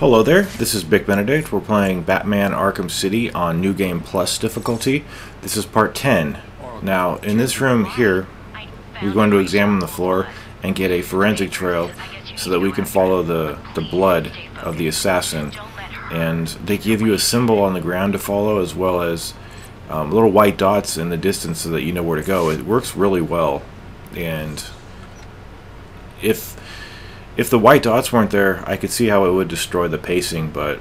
Hello there, this is Bic Benedict. We're playing Batman Arkham City on New Game Plus difficulty. This is part 10. Now, in this room here, you're going to examine the floor and get a forensic trail so that we can follow the blood of the assassin. And they give you a symbol on the ground to follow, as well as little white dots in the distance so that you know where to go. It works really well. And if the white dots weren't there, I could see how it would destroy the pacing, but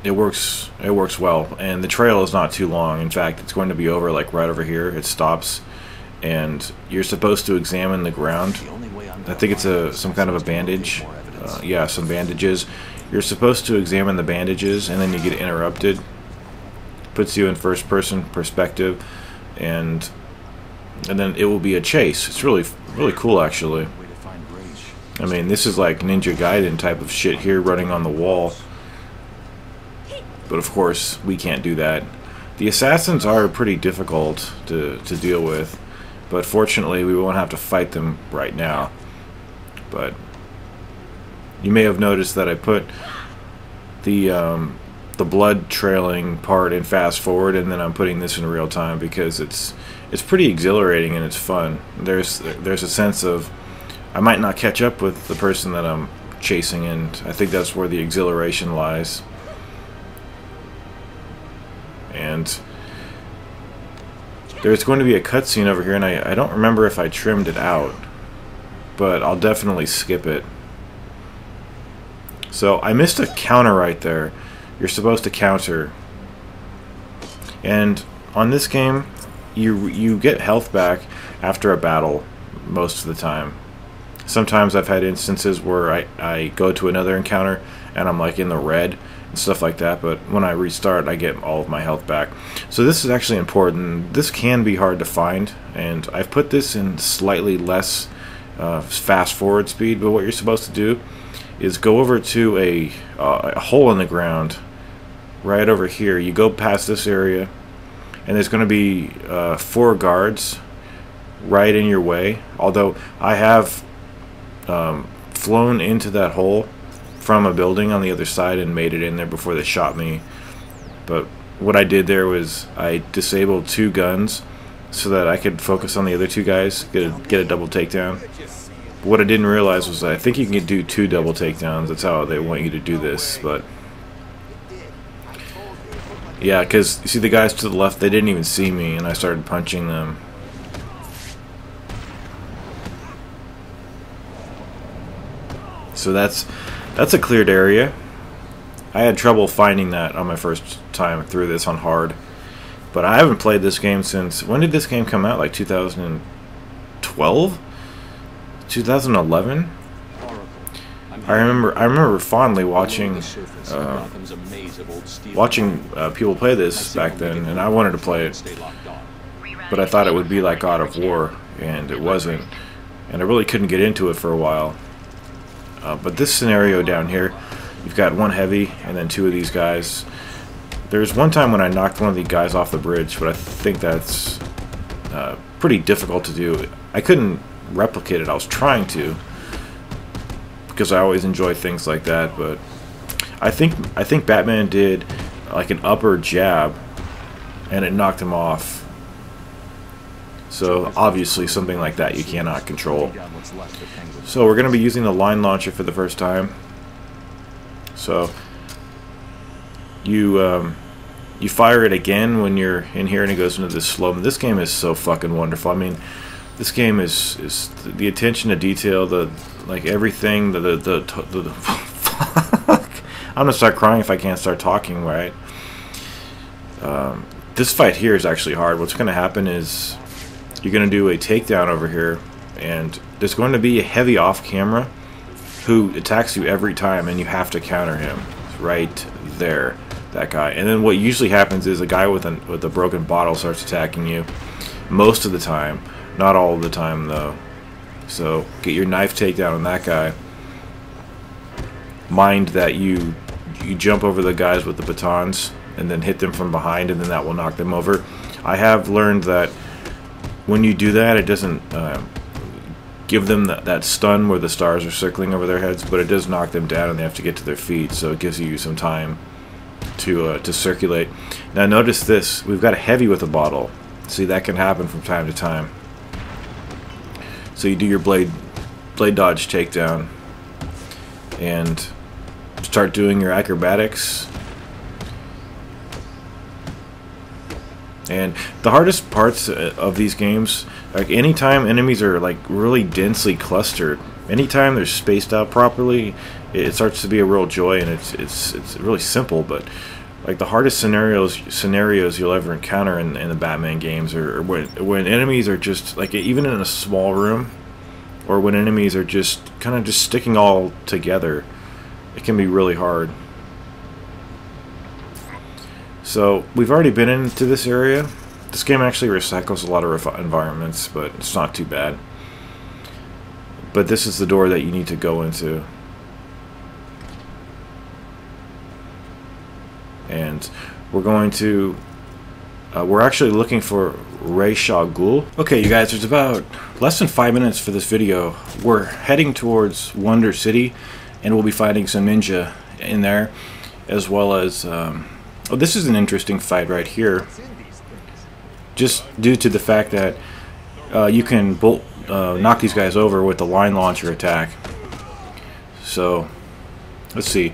it works well. And the trail is not too long. In fact, it's going to be over, like right over here. It stops, and you're supposed to examine the ground. I think it's some kind of a bandage. Yeah, some bandages. You're supposed to examine the bandages, and then you get interrupted. Puts you in first-person perspective, and then it will be a chase. It's really cool, actually. I mean, this is like Ninja Gaiden type of shit here, running on the wall. But of course, we can't do that. The assassins are pretty difficult to deal with, but fortunately, we won't have to fight them right now. But you may have noticed that I put the blood trailing part in fast forward, and then I'm putting this in real time because it's pretty exhilarating and it's fun. There's a sense of I might not catch up with the person that I'm chasing, and I think that's where the exhilaration lies. And there's going to be a cutscene over here, and I don't remember if I trimmed it out, but I'll definitely skip it. So I missed a counter right there. You're supposed to counter. And on this game, you get health back after a battle most of the time. Sometimes I've had instances where I go to another encounter and I'm like in the red and stuff like that, but when I restart I get all of my health back. So this is actually important. This can be hard to find, and I've put this in slightly less fast forward speed, but what you're supposed to do is go over to a hole in the ground right over here. You go past this area and there's going to be 4 guards right in your way, although I have flown into that hole from a building on the other side and made it in there before they shot me. But what I did there was I disabled 2 guns so that I could focus on the other 2 guys, get a double takedown. What I didn't realize was that I think you can do 2 double takedowns. That's how they want you to do this. But yeah, because you see the guys to the left, they didn't even see me, and I started punching them. So that's a cleared area. I had trouble finding that on my first time through this on hard, but I haven't played this game since, when did this game come out? Like 2012, 2011. I remember fondly watching people play this back then, and I wanted to play it, but I thought it would be like God of War, and it wasn't, and I really couldn't get into it for a while. But this scenario down here, you've got 1 heavy and then 2 of these guys. There's one time when I knocked one of the guys off the bridge, but I think that's pretty difficult to do. I couldn't replicate it. I was trying to, because I always enjoy things like that. But I think Batman did like an upper jab, and it knocked him off. So obviously something like that you cannot control. So we're going to be using the line launcher for the first time. So you fire it again when you're in here, and it goes into this slow. This game is so fucking wonderful. I mean, this game is the attention to detail, like everything. Fuck. I'm gonna start crying if I can't start talking right. This fight here is actually hard. What's going to happen is you're going to do a takedown over here, and there's going to be a heavy off camera who attacks you every time, and you have to counter him. Right there, that guy. And then what usually happens is a guy with a broken bottle starts attacking you. Most of the time, not all of the time though. So get your knife takedown on that guy. Mind that you jump over the guys with the batons and then hit them from behind, and then that will knock them over. I have learned that when you do that, it doesn't give them that stun where the stars are circling over their heads, but it does knock them down and they have to get to their feet, so it gives you some time to circulate. Now notice this, we've got a heavy with a bottle. See, that can happen from time to time. So you do your blade dodge takedown and start doing your acrobatics. And the hardest parts of these games, like anytime enemies are like really densely clustered, anytime they're spaced out properly, it starts to be a real joy, and it's really simple. But like the hardest scenarios you'll ever encounter in the Batman games are when enemies are just like, even in a small room, or when enemies are just kind of just sticking all together. It can be really hard. So we've already been into this area. This game actually recycles a lot of environments, but it's not too bad. But this is the door that you need to go into. And we're going to... we're actually looking for Ra's al Ghul. Okay, you guys, there's about less than 5 minutes for this video. We're heading towards Wonder City, and we'll be fighting some ninja in there, as well as... oh, this is an interesting fight right here. Just due to the fact that you can knock these guys over with the line launcher attack. So, let's see.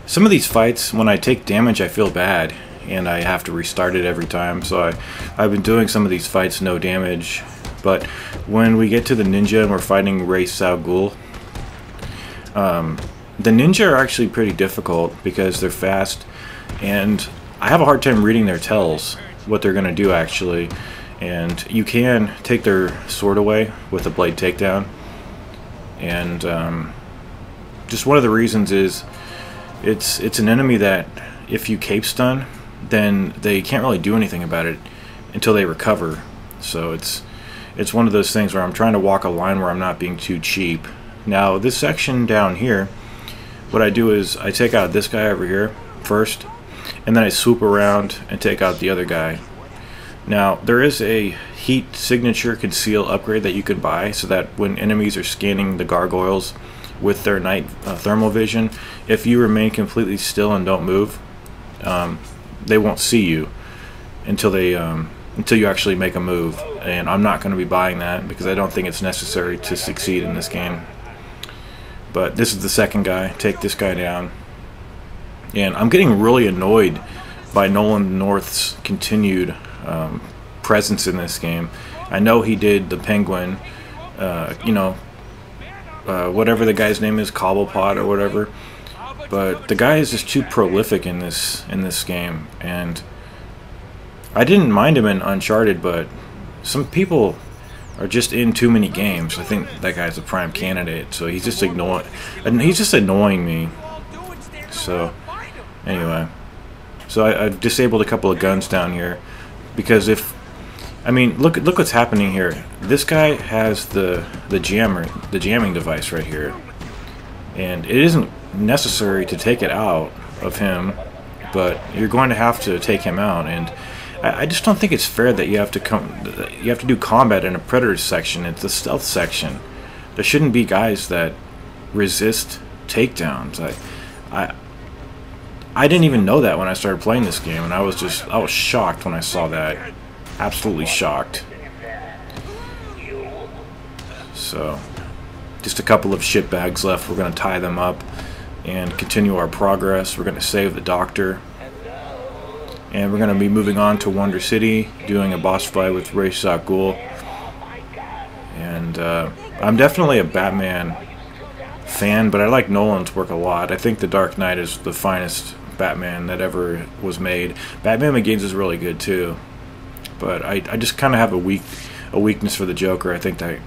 Some of these fights, when I take damage, I feel bad, and I have to restart it every time. So I've been doing some of these fights no damage. But when we get to the ninja and we're fighting Ra's al Ghul, the ninja are actually pretty difficult because they're fast, and I have a hard time reading their tells, what they're going to do actually. And you can take their sword away with a blade takedown, and just one of the reasons is it's an enemy that if you cape stun, then they can't really do anything about it until they recover. So it's one of those things where I'm trying to walk a line where I'm not being too cheap. Now this section down here, what I do is I take out this guy over here first, and then I swoop around and take out the other guy. Now there is a heat signature conceal upgrade that you can buy, so that when enemies are scanning the gargoyles with their night thermal vision, if you remain completely still and don't move, they won't see you until you actually make a move. And I'm not going to be buying that because I don't think it's necessary to succeed in this game. But this is the second guy. Take this guy down. And I'm getting really annoyed by Nolan North's continued presence in this game. I know he did the Penguin, whatever the guy's name is, Cobblepot or whatever. But the guy is just too prolific in this game, and I didn't mind him in Uncharted, but some people are just in too many games. I think that guy's a prime candidate, so he's just annoying me. So anyway, so I've disabled a couple of guns down here because look what's happening here. This guy has the jamming device right here, and it isn't necessary to take it out of him, but you're going to have to take him out. And I just don't think it's fair that you have to do combat in a Predator section. It's a stealth section. There shouldn't be guys that resist takedowns. I didn't even know that when I started playing this game, and I was shocked when I saw that. Absolutely shocked. So just a couple of shitbags left. We're going to tie them up and continue our progress. We're going to save the doctor, and we're going to be moving on to Wonder City, doing a boss fight with Ra's al Ghul. And I'm definitely a Batman fan, but I like Nolan's work a lot. I think The Dark Knight is the finest Batman that ever was made. Batman Begins is really good too, but I just kind of have a weakness for the Joker. I think that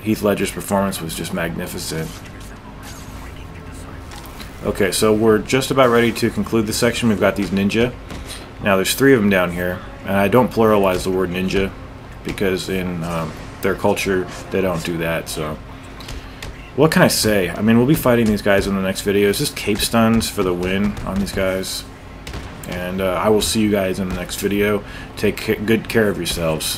Heath Ledger's performance was just magnificent. Okay, so we're just about ready to conclude this section. We've got these ninja. Now there's 3 of them down here, and I don't pluralize the word ninja because in their culture they don't do that. So what can I say? I mean, we'll be fighting these guys in the next video. It's just cape stuns for the win on these guys, and I will see you guys in the next video. Take good care of yourselves.